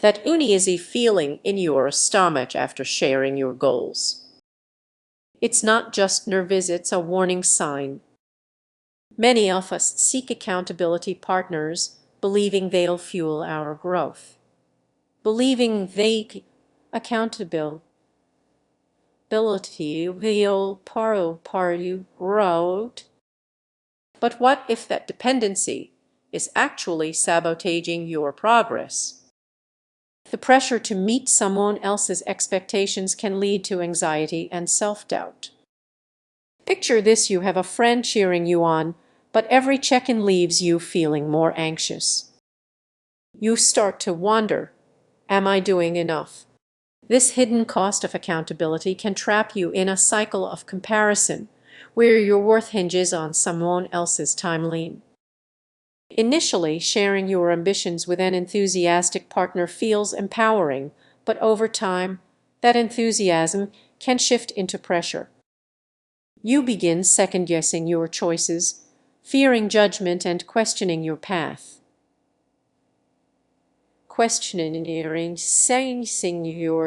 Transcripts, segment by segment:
That uneasy feeling in your stomach after sharing your goals. It's not just nervous, it's a warning sign. Many of us seek accountability partners, believing they'll fuel our growth. Believing they accountability will part you growth. But what if that dependency is actually sabotaging your progress? The pressure to meet someone else's expectations can lead to anxiety and self-doubt. Picture this: you have a friend cheering you on, but every check-in leaves you feeling more anxious. You start to wonder, am I doing enough? This hidden cost of accountability can trap you in a cycle of comparison, where your worth hinges on someone else's timeline. Initially, sharing your ambitions with an enthusiastic partner feels empowering, but over time, that enthusiasm can shift into pressure. You begin second-guessing your choices, fearing judgment and questioning your path. Questioning saying your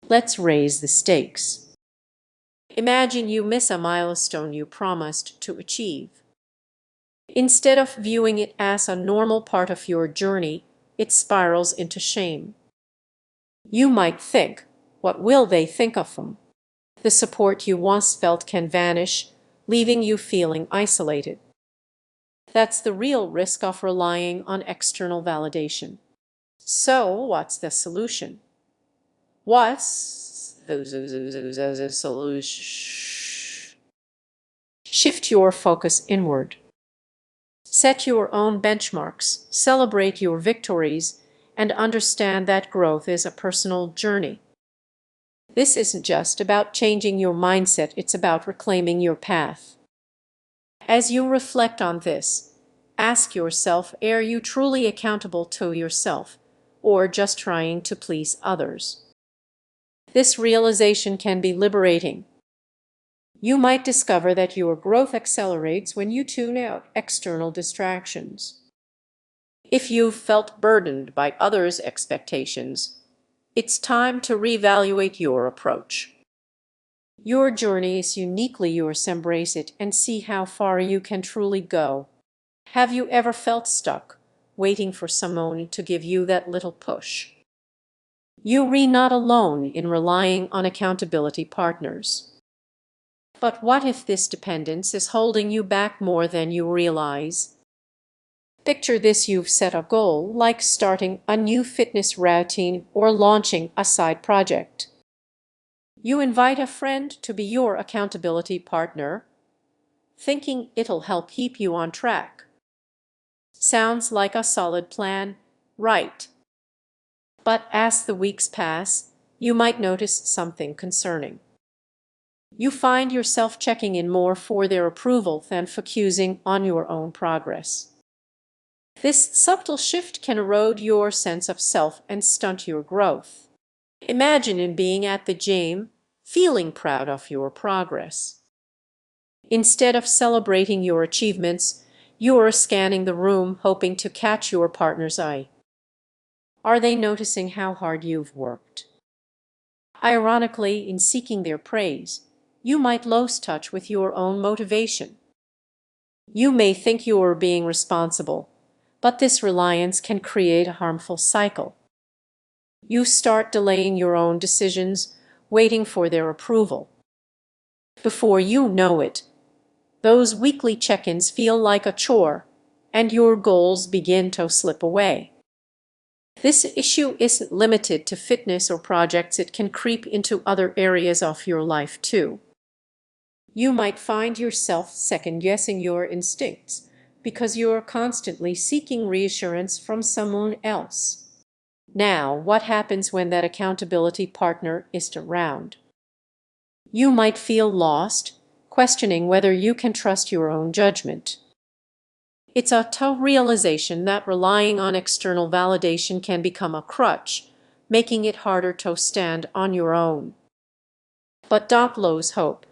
Let's raise the stakes. Imagine you miss a milestone you promised to achieve. Instead of viewing it as a normal part of your journey, it spirals into shame. You might think, what will they think of them? The support you once felt can vanish, leaving you feeling isolated. That's the real risk of relying on external validation. So, what's the solution? What's the solution? Shift your focus inward. Set your own benchmarks, celebrate your victories, and understand that growth is a personal journey. This isn't just about changing your mindset, it's about reclaiming your path. As you reflect on this, ask yourself, are you truly accountable to yourself, or just trying to please others? This realization can be liberating. You might discover that your growth accelerates when you tune out external distractions. If you've felt burdened by others' expectations, it's time to reevaluate your approach. Your journey is uniquely yours. Embrace it and see how far you can truly go. Have you ever felt stuck, waiting for someone to give you that little push? You're not alone in relying on accountability partners. But what if this dependence is holding you back more than you realize? Picture this: you've set a goal, like starting a new fitness routine or launching a side project. You invite a friend to be your accountability partner, thinking it'll help keep you on track. Sounds like a solid plan, right? But as the weeks pass, you might notice something concerning. You find yourself checking in more for their approval than focusing on your own progress. This subtle shift can erode your sense of self and stunt your growth. Imagine in being at the gym, feeling proud of your progress. Instead of celebrating your achievements, you are scanning the room hoping to catch your partner's eye. Are they noticing how hard you've worked? Ironically, in seeking their praise, you might lose touch with your own motivation. You may think you are being responsible, but this reliance can create a harmful cycle. You start delaying your own decisions, waiting for their approval. Before you know it, those weekly check-ins feel like a chore, and your goals begin to slip away. This issue isn't limited to fitness or projects, it can creep into other areas of your life too. You might find yourself second-guessing your instincts because you're constantly seeking reassurance from someone else. Now, what happens when that accountability partner isn't around? You might feel lost, questioning whether you can trust your own judgment. It's a tough realization that relying on external validation can become a crutch, making it harder to stand on your own. But don't lose hope.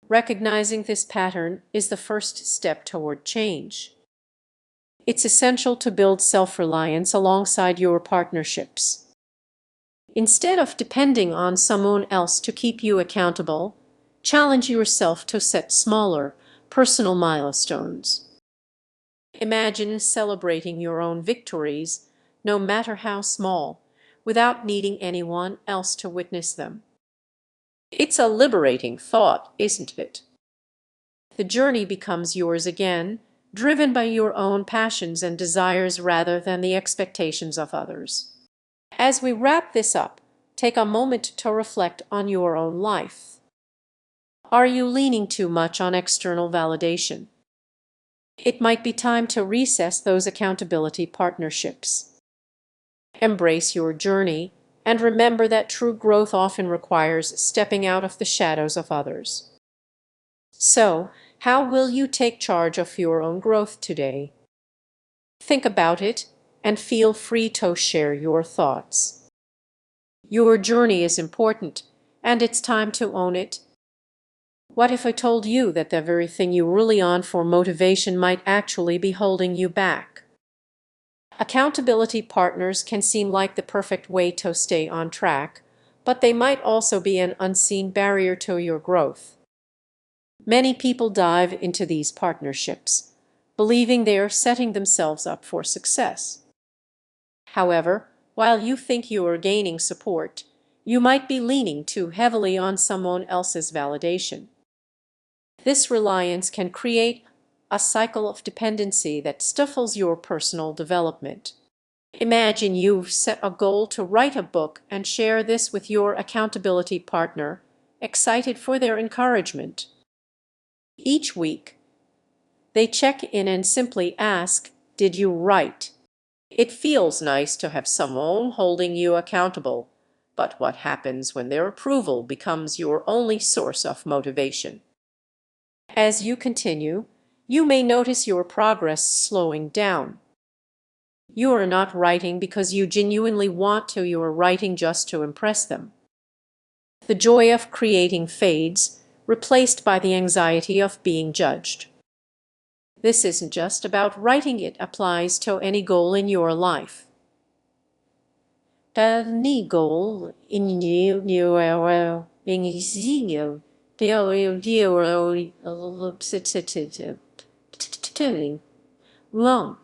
Recognizing this pattern is the first step toward change. It's essential to build self-reliance alongside your partnerships. Instead of depending on someone else to keep you accountable, challenge yourself to set smaller, personal milestones. Imagine celebrating your own victories, no matter how small, without needing anyone else to witness them. It's a liberating thought, isn't it? The journey becomes yours again, driven by your own passions and desires rather than the expectations of others. As we wrap this up, take a moment to reflect on your own life. Are you leaning too much on external validation? It might be time to reassess those accountability partnerships. Embrace your journey and remember that true growth often requires stepping out of the shadows of others. So, how will you take charge of your own growth today? Think about it and feel free to share your thoughts. Your journey is important, and it's time to own it. What if I told you that the very thing you rely on for motivation might actually be holding you back? Accountability partners can seem like the perfect way to stay on track, but they might also be an unseen barrier to your growth. Many people dive into these partnerships, believing they are setting themselves up for success. However, while you think you are gaining support, you might be leaning too heavily on someone else's validation. This reliance can create a cycle of dependency that stifles your personal development. Imagine you've set a goal to write a book and share this with your accountability partner, excited for their encouragement. Each week, they check in and simply ask, "Did you write?" It feels nice to have someone holding you accountable, but what happens when their approval becomes your only source of motivation? As you continue, you may notice your progress slowing down. You are not writing because you genuinely want to, you are writing just to impress them. The joy of creating fades, replaced by the anxiety of being judged. This isn't just about writing, it applies to any goal in your life. Any goal in you wrong.